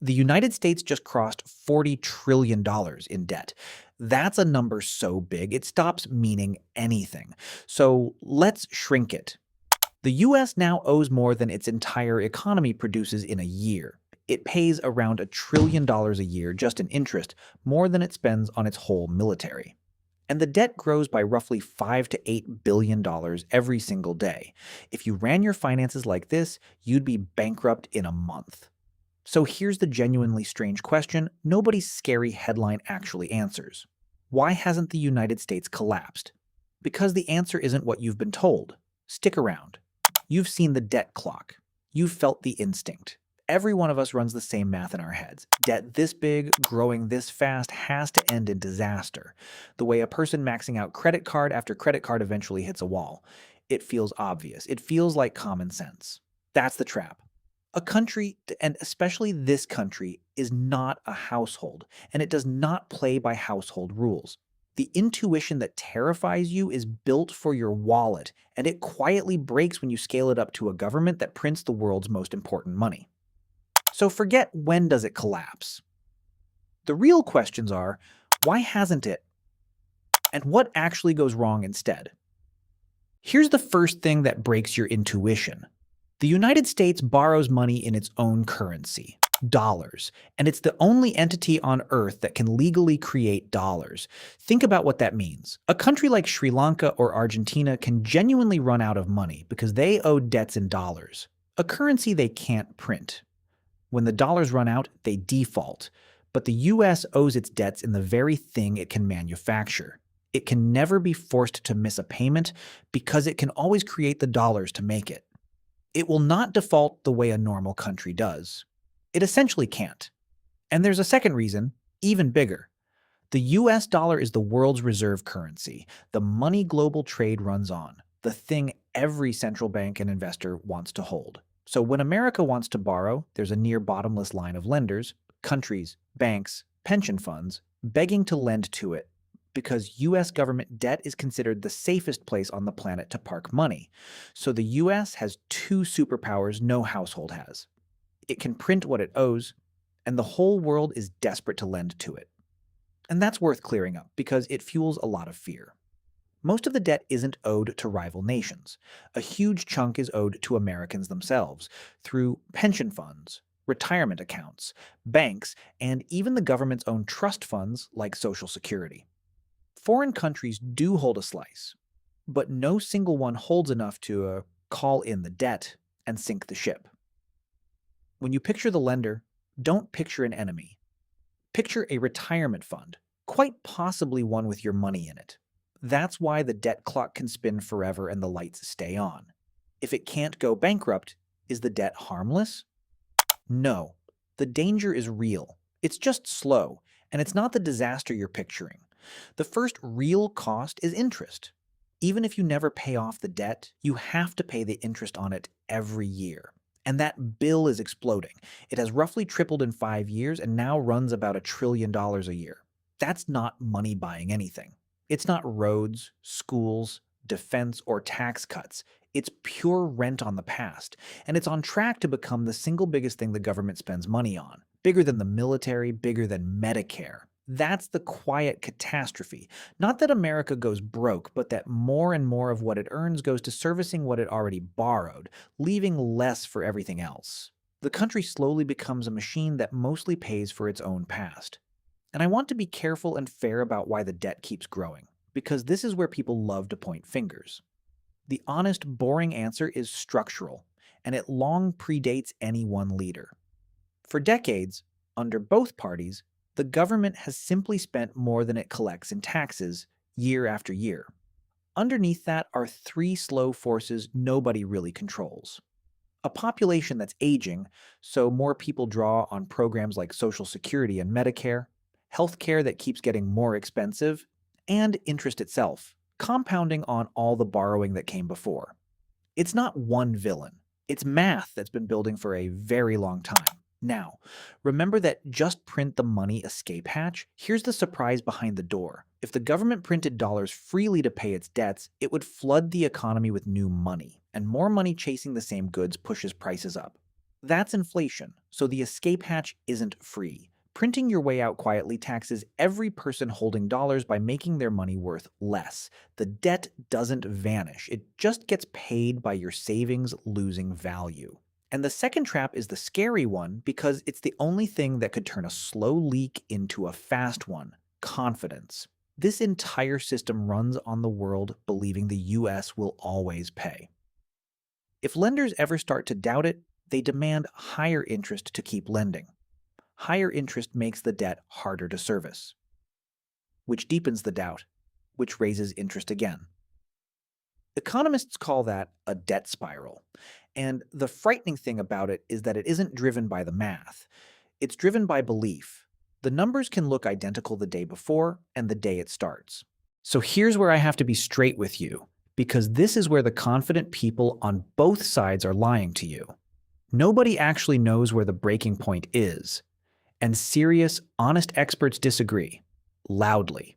The United States just crossed $40 trillion in debt. That's a number so big, it stops meaning anything. So let's shrink it. The US now owes more than its entire economy produces in a year. It pays around $1 trillion a year just in interest, more than it spends on its whole military. And the debt grows by roughly $5 to $8 billion every single day. If you ran your finances like this, you'd be bankrupt in a month. So here's the genuinely strange question nobody's scary headline actually answers. Why hasn't the United States collapsed? Because the answer isn't what you've been told. Stick around. You've seen the debt clock. You've felt the instinct. Every one of us runs the same math in our heads. Debt this big, growing this fast, has to end in disaster. The way a person maxing out credit card after credit card eventually hits a wall. It feels obvious. It feels like common sense. That's the trap. A country, and especially this country, is not a household, and it does not play by household rules. The intuition that terrifies you is built for your wallet, and it quietly breaks when you scale it up to a government that prints the world's most important money. So forget when does it collapse. The real questions are, why hasn't it? And what actually goes wrong instead? Here's the first thing that breaks your intuition. The United States borrows money in its own currency, dollars, and it's the only entity on Earth that can legally create dollars. Think about what that means. A country like Sri Lanka or Argentina can genuinely run out of money because they owe debts in dollars, a currency they can't print. When the dollars run out, they default. But the US owes its debts in the very thing it can manufacture. It can never be forced to miss a payment because it can always create the dollars to make it. It will not default the way a normal country does. It essentially can't. And there's a second reason, even bigger. The US dollar is the world's reserve currency, the money global trade runs on, the thing every central bank and investor wants to hold. So when America wants to borrow, there's a near bottomless line of lenders, countries, banks, pension funds, begging to lend to it because US government debt is considered the safest place on the planet to park money. So the US has two superpowers no household has. It can print what it owes, and the whole world is desperate to lend to it. And that's worth clearing up because it fuels a lot of fear. Most of the debt isn't owed to rival nations. A huge chunk is owed to Americans themselves through pension funds, retirement accounts, banks, and even the government's own trust funds like Social Security. Foreign countries do hold a slice, but no single one holds enough to call in the debt and sink the ship. When you picture the lender, don't picture an enemy. Picture a retirement fund, quite possibly one with your money in it. That's why the debt clock can spin forever and the lights stay on. If it can't go bankrupt, is the debt harmless? No. The danger is real. It's just slow, and it's not the disaster you're picturing. The first real cost is interest. Even if you never pay off the debt, you have to pay the interest on it every year. And that bill is exploding. It has roughly tripled in 5 years and now runs about $1 trillion a year. That's not money buying anything. It's not roads, schools, defense, or tax cuts. It's pure rent on the past. And it's on track to become the single biggest thing the government spends money on. Bigger than the military, bigger than Medicare. That's the quiet catastrophe. Not that America goes broke, but that more and more of what it earns goes to servicing what it already borrowed, leaving less for everything else. The country slowly becomes a machine that mostly pays for its own past. And I want to be careful and fair about why the debt keeps growing, because this is where people love to point fingers. The honest, boring answer is structural, and it long predates any one leader. For decades, under both parties, the government has simply spent more than it collects in taxes year after year. Underneath that are three slow forces nobody really controls. A population that's aging, so more people draw on programs like Social Security and Medicare, healthcare that keeps getting more expensive, and interest itself, compounding on all the borrowing that came before. It's not one villain. It's math that's been building for a very long time. Now, remember that just print the money escape hatch? Here's the surprise behind the door. If the government printed dollars freely to pay its debts, it would flood the economy with new money, and more money chasing the same goods pushes prices up. That's inflation, so the escape hatch isn't free. Printing your way out quietly taxes every person holding dollars by making their money worth less. The debt doesn't vanish, it just gets paid by your savings losing value. And the second trap is the scary one because it's the only thing that could turn a slow leak into a fast one: confidence. This entire system runs on the world believing the US will always pay. If lenders ever start to doubt it, they demand higher interest to keep lending. Higher interest makes the debt harder to service, which deepens the doubt, which raises interest again. Economists call that a debt spiral. And the frightening thing about it is that it isn't driven by the math, it's driven by belief. The numbers can look identical the day before and the day it starts. So here's where I have to be straight with you, because this is where the confident people on both sides are lying to you. Nobody actually knows where the breaking point is, and serious, honest experts disagree, loudly.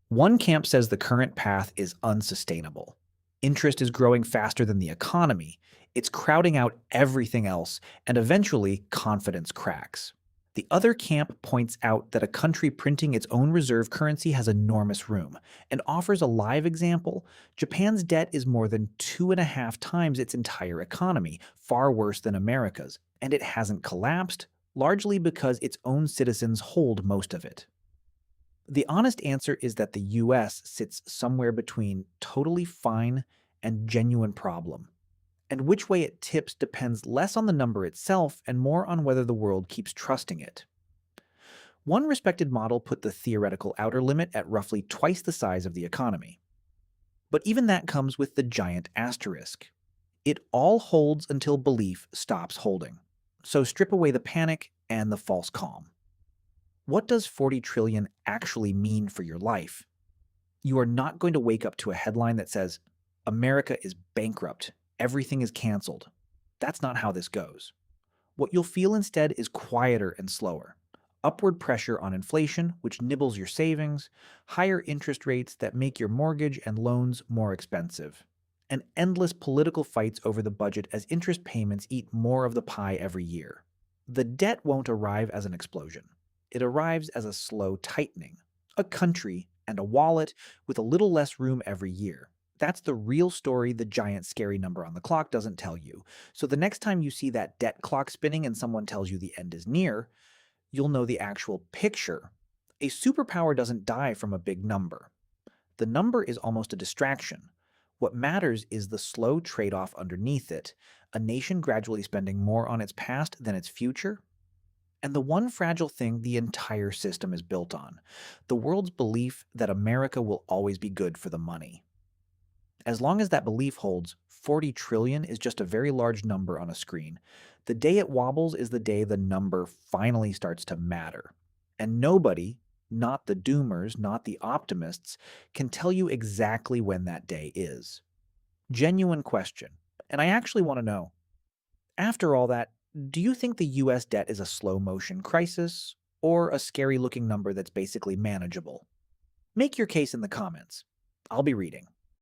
One camp says the current path is unsustainable. Interest is growing faster than the economy, it's crowding out everything else, and eventually confidence cracks. The other camp points out that a country printing its own reserve currency has enormous room and offers a live example. Japan's debt is more than 2.5 times its entire economy, far worse than America's, and it hasn't collapsed, largely because its own citizens hold most of it. The honest answer is that the US sits somewhere between totally fine and genuine problem. And which way it tips depends less on the number itself and more on whether the world keeps trusting it. One respected model put the theoretical outer limit at roughly twice the size of the economy. But even that comes with the giant asterisk. It all holds until belief stops holding. So strip away the panic and the false calm. What does 40 trillion actually mean for your life? You are not going to wake up to a headline that says, America is bankrupt, everything is canceled. That's not how this goes. What you'll feel instead is quieter and slower. Upward pressure on inflation, which nibbles your savings, higher interest rates that make your mortgage and loans more expensive, and endless political fights over the budget as interest payments eat more of the pie every year. The debt won't arrive as an explosion. It arrives as a slow tightening, a country and a wallet with a little less room every year. That's the real story the giant scary number on the clock doesn't tell you. So the next time you see that debt clock spinning and someone tells you the end is near, you'll know the actual picture. A superpower doesn't die from a big number. The number is almost a distraction. What matters is the slow trade-off underneath it, a nation gradually spending more on its past than its future, and the one fragile thing the entire system is built on: the world's belief that America will always be good for the money. As long as that belief holds, 40 trillion is just a very large number on a screen. The day it wobbles is the day the number finally starts to matter. And nobody, not the doomers, not the optimists, can tell you exactly when that day is. Genuine question. And I actually want to know, after all that, do you think the US debt is a slow motion crisis or a scary looking number that's basically manageable? Make your case in the comments. I'll be reading.